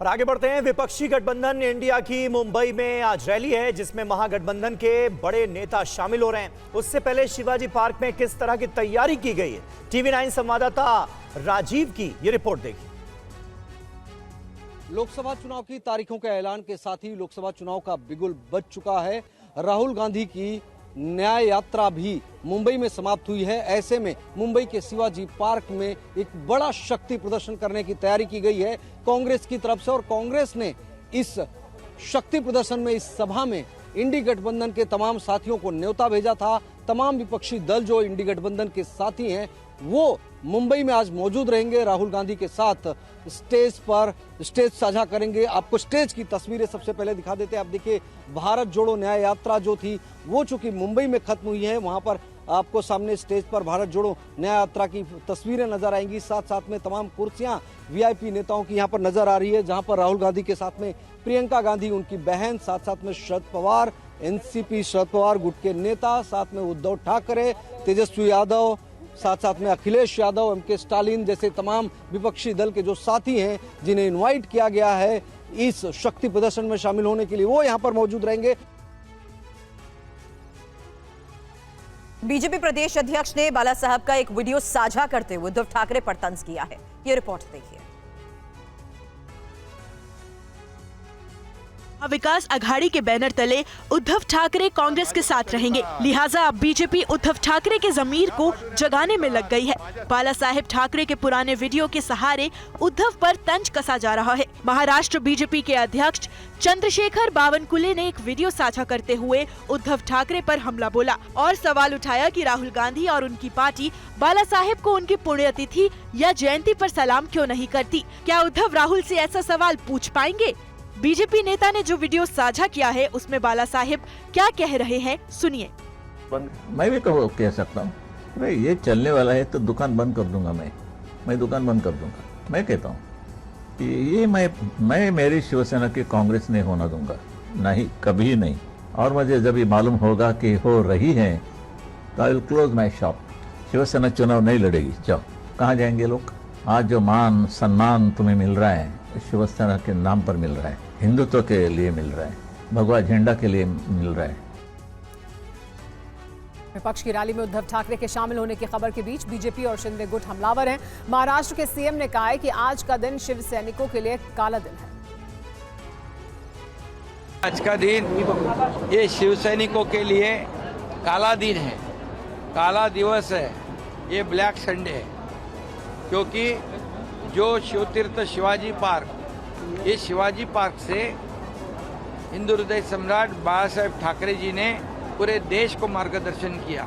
और आगे बढ़ते हैं। विपक्षी गठबंधन इंडिया की मुंबई में आज रैली है जिसमें महागठबंधन के बड़े नेता शामिल हो रहे हैं। उससे पहले शिवाजी पार्क में किस तरह की तैयारी की गई है, टीवी 9 संवाददाता राजीव की ये रिपोर्ट देखिए। लोकसभा चुनाव की तारीखों के ऐलान के साथ ही लोकसभा चुनाव का बिगुल बज चुका है। राहुल गांधी की न्याय यात्रा भी मुंबई में समाप्त हुई है। ऐसे में मुंबई के शिवाजी पार्क में एक बड़ा शक्ति प्रदर्शन करने की तैयारी की गई है कांग्रेस की तरफ से। और कांग्रेस ने इस शक्ति प्रदर्शन में, इस सभा में इंडी गठबंधन के तमाम साथियों को न्योता भेजा था। तमाम विपक्षी दल जो इंडी गठबंधन के साथी हैं वो मुंबई में आज मौजूद रहेंगे। राहुल गांधी के साथ स्टेज साझा करेंगे। आपको स्टेज की तस्वीरें सबसे पहले दिखा देते हैं। आप देखिए, भारत जोड़ो न्याय यात्रा जो थी वो चूंकि मुंबई में खत्म हुई है, वहां पर आपको सामने स्टेज पर भारत जोड़ो न्याय यात्रा की तस्वीरें नजर आएंगी। साथ साथ में तमाम कुर्सियां वीआईपी नेताओं की यहाँ पर नजर आ रही है, जहां पर राहुल गांधी के साथ में प्रियंका गांधी, उनकी बहन, साथ साथ में शरद पवार, एनसीपी शरद पवार गुट के नेता, साथ में उद्धव ठाकरे, तेजस्वी यादव, साथ साथ में अखिलेश यादव, एमके स्टालिन जैसे तमाम विपक्षी दल के जो साथी हैं जिन्हें इनवाइट किया गया है इस शक्ति प्रदर्शन में शामिल होने के लिए, वो यहाँ पर मौजूद रहेंगे। बीजेपी प्रदेश अध्यक्ष ने बाला साहब का एक वीडियो साझा करते हुए उद्धव ठाकरे पर तंज किया है। ये रिपोर्ट देखिए। विकास अघाड़ी के बैनर तले उद्धव ठाकरे कांग्रेस के साथ रहेंगे, लिहाजा अब बीजेपी उद्धव ठाकरे के जमीर को जगाने में लग गई है। बाला साहेब ठाकरे के पुराने वीडियो के सहारे उद्धव पर तंज कसा जा रहा है। महाराष्ट्र बीजेपी के अध्यक्ष चंद्रशेखर बावनकुले ने एक वीडियो साझा करते हुए उद्धव ठाकरे पर हमला बोला और सवाल उठाया कि राहुल गांधी और उनकी पार्टी बाला साहेब को उनकी पुण्यतिथि या जयंती पर सलाम क्यों नहीं करती। क्या उद्धव राहुल से ऐसा सवाल पूछ पाएंगे? बीजेपी नेता ने जो वीडियो साझा किया है उसमें बाला साहेब क्या कह रहे हैं, सुनिए। मैं भी कह सकता हूँ भाई ये चलने वाला है तो दुकान बंद कर दूंगा, मैं दुकान बंद कर दूंगा। मैं कहता हूँ ये मैं मेरी शिवसेना की कांग्रेस नहीं होना दूंगा, नहीं, कभी नहीं। और मुझे जब ये मालूम होगा कि हो रही है तो I will close my shop. Shiv Sena चुनाव नहीं लड़ेगी। जाओ, कहाँ जाएंगे लोग? आज जो मान सम्मान तुम्हें मिल रहा है शिवसेना के नाम पर मिल रहा है, हिंदुत्व के लिए मिल रहा है, भगवा झंडा के लिए मिल रहा है। विपक्ष की रैली में उद्धव ठाकरे के शामिल होने की खबर के बीच बीजेपी और शिंदे गुट हमलावर हैं। महाराष्ट्र के सीएम ने कहा है कि आज का दिन शिव सैनिकों के लिए काला दिन है। आज का दिन ये शिव सैनिकों के लिए काला दिन है, काला दिवस है, ये ब्लैक संडे है। क्योंकि जो शिवतीर्थ शिवाजी पार्क, ये शिवाजी पार्क से हिंदू हृदय सम्राट बाला साहेब ठाकरे जी ने पूरे देश को मार्गदर्शन किया।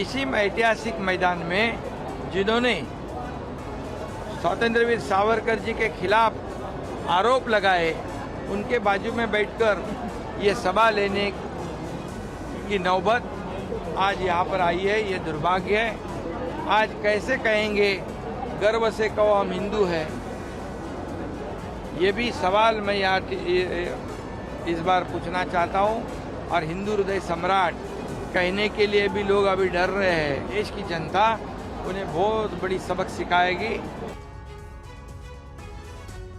इसी ऐतिहासिक मैदान में जिन्होंने स्वतंत्रवीर सावरकर जी के खिलाफ आरोप लगाए, उनके बाजू में बैठकर ये सभा लेने की नौबत आज यहाँ पर आई है। ये दुर्भाग्य है। आज कैसे कहेंगे गर्व से कहो हम हिंदू हैं? ये भी सवाल मैं यहाँ इस बार पूछना चाहता हूँ। और हिंदू हृदय सम्राट कहने के लिए भी लोग अभी डर रहे हैं। देश की जनता उन्हें बहुत बड़ी सबक सिखाएगी।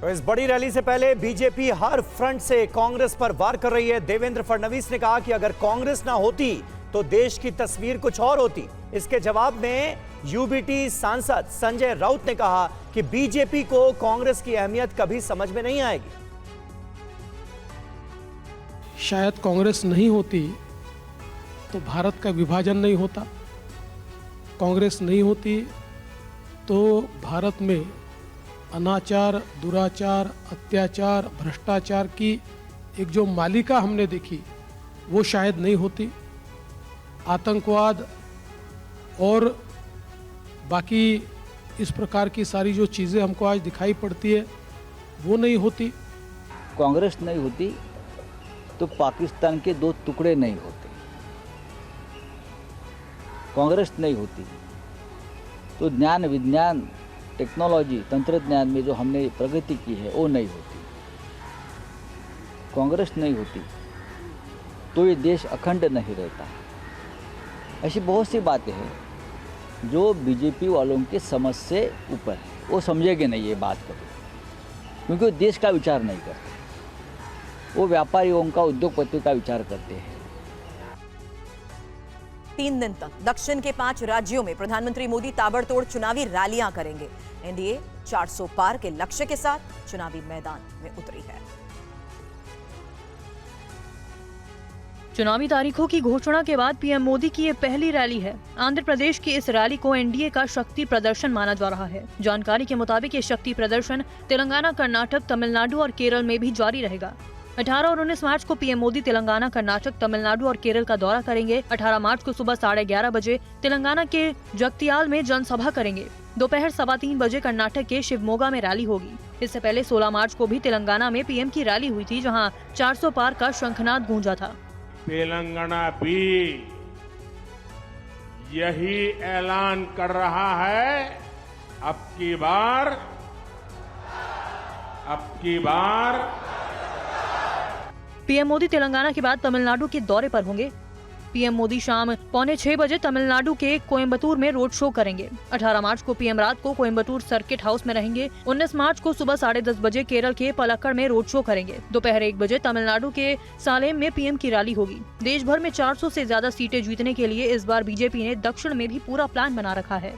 तो इस बड़ी रैली से पहले बीजेपी हर फ्रंट से कांग्रेस पर वार कर रही है। देवेंद्र फडणवीस ने कहा कि अगर कांग्रेस ना होती तो देश की तस्वीर कुछ और होती। इसके जवाब में यूबीटी सांसद संजय राउत ने कहा कि बीजेपी को कांग्रेस की अहमियत कभी समझ में नहीं आएगी। शायद कांग्रेस नहीं होती तो भारत का विभाजन नहीं होता, कांग्रेस नहीं होती तो भारत में अनाचार, दुराचार, अत्याचार, भ्रष्टाचार की एक जो मालिका हमने देखी वो शायद नहीं होती। आतंकवाद और बाकी इस प्रकार की सारी जो चीज़ें हमको आज दिखाई पड़ती है वो नहीं होती। कांग्रेस नहीं होती तो पाकिस्तान के दो टुकड़े नहीं होते। कांग्रेस नहीं होती तो ज्ञान, विज्ञान, टेक्नोलॉजी, तंत्रज्ञान में जो हमने प्रगति की है वो नहीं होती। कांग्रेस नहीं होती तो ये देश अखंड नहीं रहता। ऐसी बहुत सी बातें हैं जो बीजेपी वालों के समझ से ऊपर है, वो समझेंगे नहीं ये बात कभी। क्योंकि वो देश का विचार नहीं करते, वो व्यापारियों का, उद्योगपतियों का विचार करते हैं। 3 दिन तक दक्षिण के 5 राज्यों में प्रधानमंत्री मोदी ताबड़तोड़ चुनावी रैलियां करेंगे। एनडीए 400 पार के लक्ष्य के साथ चुनावी मैदान में उतरी है। चुनावी तारीखों की घोषणा के बाद पीएम मोदी की ये पहली रैली है। आंध्र प्रदेश की इस रैली को एनडीए का शक्ति प्रदर्शन माना जा रहा है। जानकारी के मुताबिक ये शक्ति प्रदर्शन तेलंगाना, कर्नाटक, तमिलनाडु और केरल में भी जारी रहेगा। 18 और 19 मार्च को पीएम मोदी तेलंगाना, कर्नाटक, तमिलनाडु और केरल का दौरा करेंगे। 18 मार्च को सुबह 11:30 बजे तेलंगाना के जगतियाल में जनसभा करेंगे। दोपहर 3:15 बजे कर्नाटक के शिवमोगा में रैली होगी। इससे पहले 16 मार्च को भी तेलंगाना में पीएम की रैली हुई थी, जहां 400 पार का शंखनाद गूंजा था। तेलंगाना भी यही ऐलान कर रहा है, अब की बार पीएम मोदी तेलंगाना के बाद तमिलनाडु के दौरे पर होंगे। पीएम मोदी शाम 5:45 बजे तमिलनाडु के कोयम्बटूर में रोड शो करेंगे। 18 मार्च को पीएम रात को कोयम्बटूर सर्किट हाउस में रहेंगे। 19 मार्च को सुबह 10:30 बजे केरल के पलक्कड़ में रोड शो करेंगे। दोपहर 1 बजे तमिलनाडु के सालेम में पीएम की रैली होगी। देश भर में 400 से ज्यादा सीटें जीतने के लिए इस बार बीजेपी ने दक्षिण में भी पूरा प्लान बना रखा है।